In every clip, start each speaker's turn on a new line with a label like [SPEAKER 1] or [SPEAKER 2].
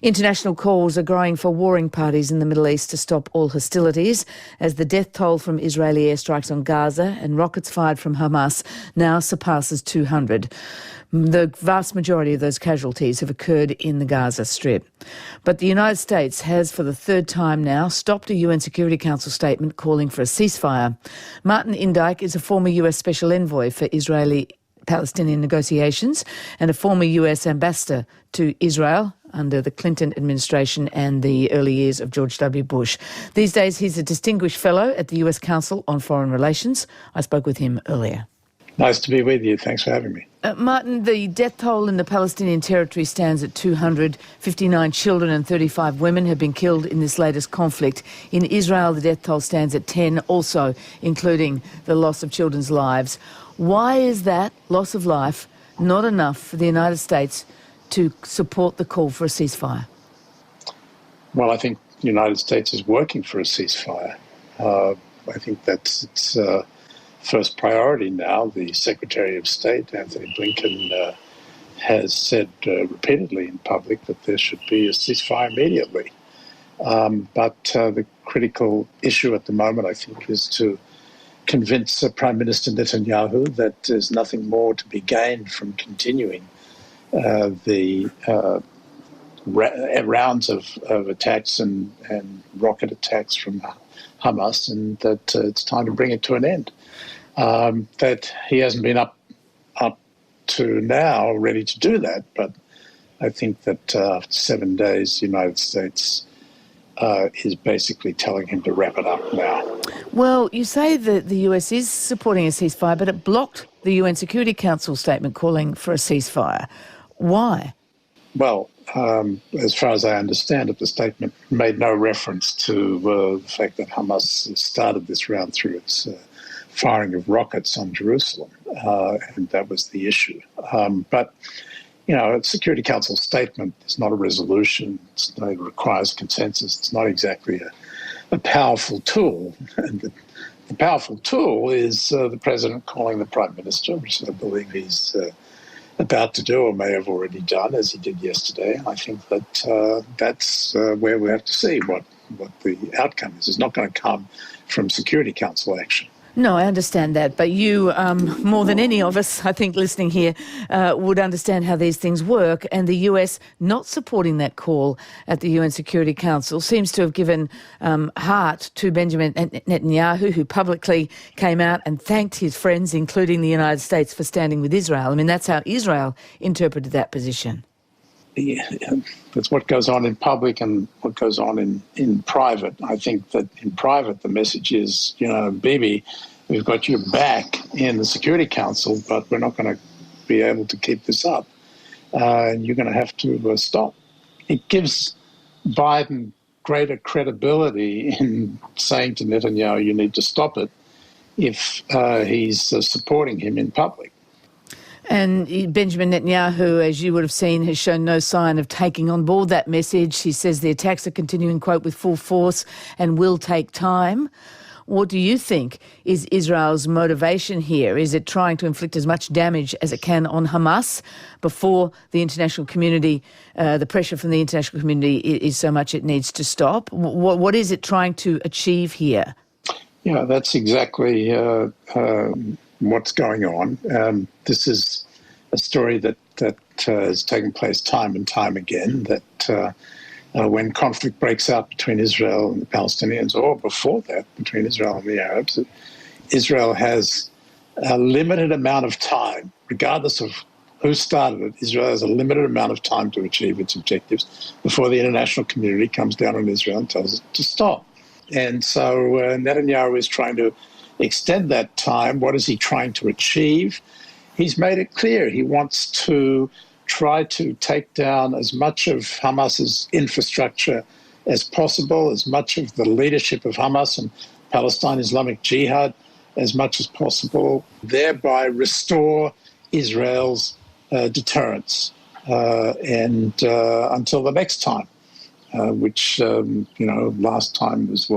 [SPEAKER 1] International calls are growing for warring parties in the Middle East to stop all hostilities as the death toll from Israeli airstrikes on Gaza and rockets fired from Hamas now surpasses 200. The vast majority of those casualties have occurred in the Gaza Strip. But the United States has, for the third time now, stopped a UN Security Council statement calling for a ceasefire. Martin Indyk is a former US Special Envoy for Israeli-Palestinian negotiations and a former US ambassador to Israel under the Clinton administration and the early years of George W. Bush. These days, he's a distinguished fellow at the US Council on Foreign Relations. I spoke with him earlier.
[SPEAKER 2] Nice to be with you. Thanks for having me.
[SPEAKER 1] Martin, the death toll in the Palestinian territory stands at 200. 59 children and 35 women have been killed in this latest conflict. In Israel, the death toll stands at 10, also including the loss of children's lives. Why is that loss of life not enough for the United States to support the call for a ceasefire?
[SPEAKER 2] Well, I think the United States is working for a ceasefire. I think that's its first priority now. The Secretary of State, Anthony Blinken, has said repeatedly in public that there should be a ceasefire immediately. But the critical issue at the moment, I think, is to convince Prime Minister Netanyahu that there's nothing more to be gained from continuing the rounds of attacks and rocket attacks from Hamas, and that it's time to bring it to an end. That he hasn't been up to now ready to do that, but I think that after 7 days, the United States is basically telling him to wrap it up now.
[SPEAKER 1] Well, you say that the US is supporting a ceasefire, but it blocked the UN Security Council statement calling for a ceasefire. Why?
[SPEAKER 2] Well, as far as I understand it, the statement made no reference to the fact that Hamas started this round through its firing of rockets on Jerusalem, and that was the issue. But, you know, a Security Council statement is not a resolution. It requires consensus. It's not exactly a powerful tool. And the powerful tool is the President calling the Prime Minister, which I believe he's about to do or may have already done, as he did yesterday. I think that that's where we have to see what the outcome is. It's not going to come from Security Council action.
[SPEAKER 1] No, I understand that, but you, more than any of us, I think, listening here, would understand how these things work, and the US not supporting that call at the UN Security Council seems to have given heart to Benjamin Netanyahu, who publicly came out and thanked his friends, including the United States, for standing with Israel. I mean, that's how Israel interpreted that position.
[SPEAKER 2] Yeah, that's what goes on in public and what goes on in private. I think that in private the message is, you know, Bibi, we've got your back in the Security Council, but we're not going to be able to keep this up. And you're going to have to stop. It gives Biden greater credibility in saying to Netanyahu, you need to stop it, if he's supporting him in public.
[SPEAKER 1] And Benjamin Netanyahu, as you would have seen, has shown no sign of taking on board that message. He says the attacks are continuing, quote, with full force and will take time. What do you think is Israel's motivation here? Is it trying to inflict as much damage as it can on Hamas before the international community, the pressure from the international community is so much it needs to stop? What is it trying to achieve here?
[SPEAKER 2] Yeah, that's exactly what's going on. This is a story that has taken place time and time again, that when conflict breaks out between Israel and the Palestinians, or before that, between Israel and the Arabs, Israel has a limited amount of time, regardless of who started it. Israel has a limited amount of time to achieve its objectives before the international community comes down on Israel and tells it to stop. And so Netanyahu is trying to extend that time. What is he trying to achieve? He's made it clear he wants to try to take down as much of Hamas's infrastructure as possible, as much of the leadership of Hamas and Palestine Islamic Jihad as much as possible, thereby restore Israel's deterrence and until the next time, which, last time was,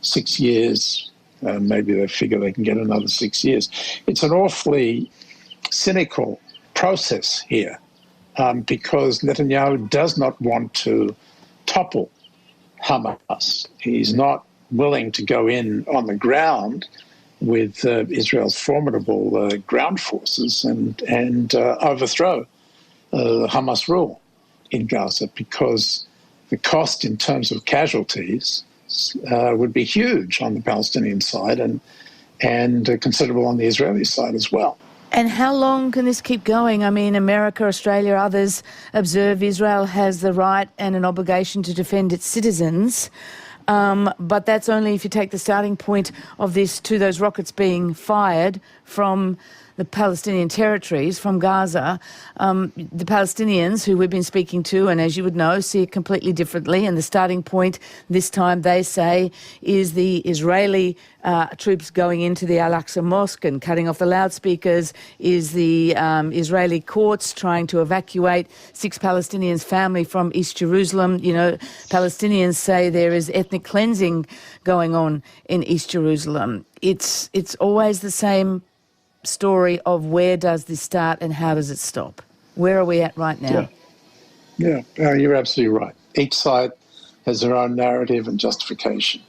[SPEAKER 2] 6 years. Maybe they figure they can get another 6 years. It's an awfully cynical process here. because Netanyahu does not want to topple Hamas. He's not willing to go in on the ground with Israel's formidable ground forces and overthrow Hamas rule in Gaza, because the cost in terms of casualties would be huge on the Palestinian side and considerable on the Israeli side as well.
[SPEAKER 1] And how long can this keep going? I mean, America, Australia, others observe Israel has the right and an obligation to defend its citizens. But that's only if you take the starting point of this to those rockets being fired from the Palestinian territories, from Gaza. The Palestinians, who we've been speaking to, and as you would know, see it completely differently. And the starting point this time, they say, is the Israeli troops going into the Al-Aqsa Mosque and cutting off the loudspeakers, is the Israeli courts trying to evacuate 6 Palestinians' family from East Jerusalem. You know, Palestinians say there is ethnic cleansing going on in East Jerusalem. It's always the same story of where does this start and how does it stop? Where are we at right now?
[SPEAKER 2] Yeah, you're absolutely right. Each side has their own narrative and justification,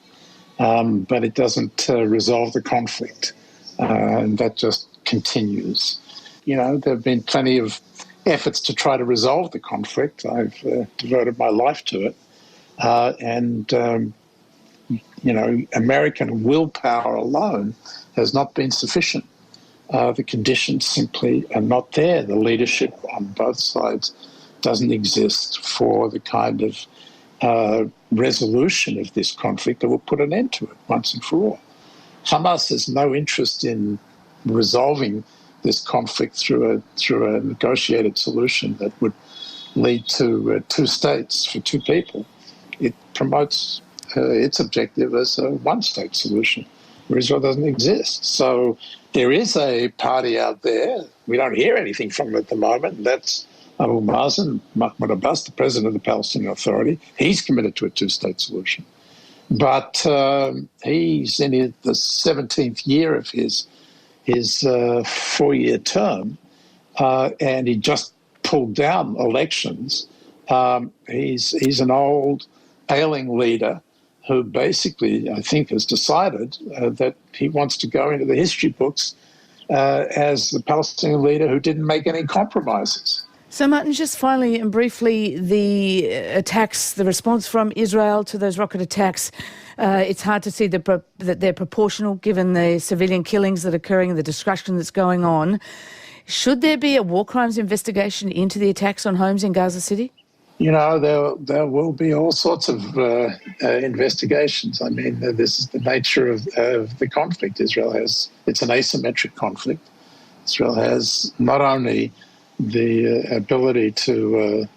[SPEAKER 2] but it doesn't resolve the conflict, and that just continues. You know, there have been plenty of efforts to try to resolve the conflict. I've devoted my life to it, and American willpower alone has not been sufficient. The conditions simply are not there. The leadership on both sides doesn't exist for the kind of resolution of this conflict that will put an end to it once and for all. Hamas has no interest in resolving this conflict through a negotiated solution that would lead to 2 states for 2 people. It promotes its objective as a one-state solution, where Israel doesn't exist. So there is a party out there. We don't hear anything from it at the moment. That's Abu Mazen, Mahmoud Abbas, the president of the Palestinian Authority. He's committed to a 2-state solution. But he's in the 17th year of his 4-year term, and he just pulled down elections. He's an old, ailing leader who basically, I think, has decided that he wants to go into the history books as the Palestinian leader who didn't make any compromises.
[SPEAKER 1] So, Martin, just finally and briefly, the attacks, the response from Israel to those rocket attacks, it's hard to see that they're proportional given the civilian killings that are occurring and the destruction that's going on. Should there be a war crimes investigation into the attacks on homes in Gaza City?
[SPEAKER 2] You know, there will be all sorts of investigations. I mean, this is the nature of the conflict. It's an asymmetric conflict. Israel has not only the ability to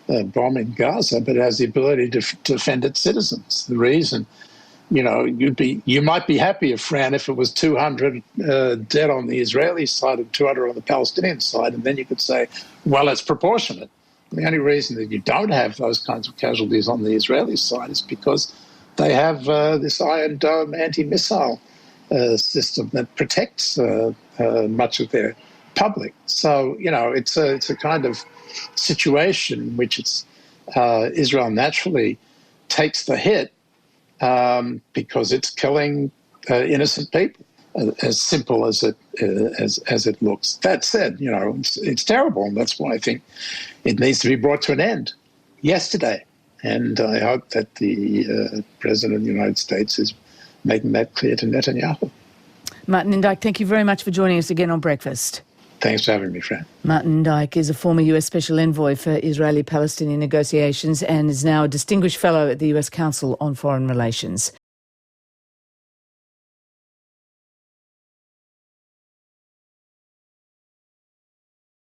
[SPEAKER 2] bomb in Gaza, but it has the ability to defend its citizens. The reason, you know, you might be happier, Fran, if it was 200 dead on the Israeli side and 200 on the Palestinian side, and then you could say, well, it's proportionate. The only reason that you don't have those kinds of casualties on the Israeli side is because they have this Iron Dome anti-missile system that protects much of their public. So, you know, it's a kind of situation in which Israel naturally takes the hit because it's killing innocent people. As simple as it looks. That said, you know, it's terrible, and that's why I think it needs to be brought to an end yesterday. And I hope that the President of the United States is making that clear to Netanyahu.
[SPEAKER 1] Martin Dyke, thank you very much for joining us again on Breakfast.
[SPEAKER 2] Thanks for having me, Fran.
[SPEAKER 1] Martin Dyke is a former US Special Envoy for Israeli-Palestinian negotiations and is now a Distinguished Fellow at the US Council on Foreign Relations.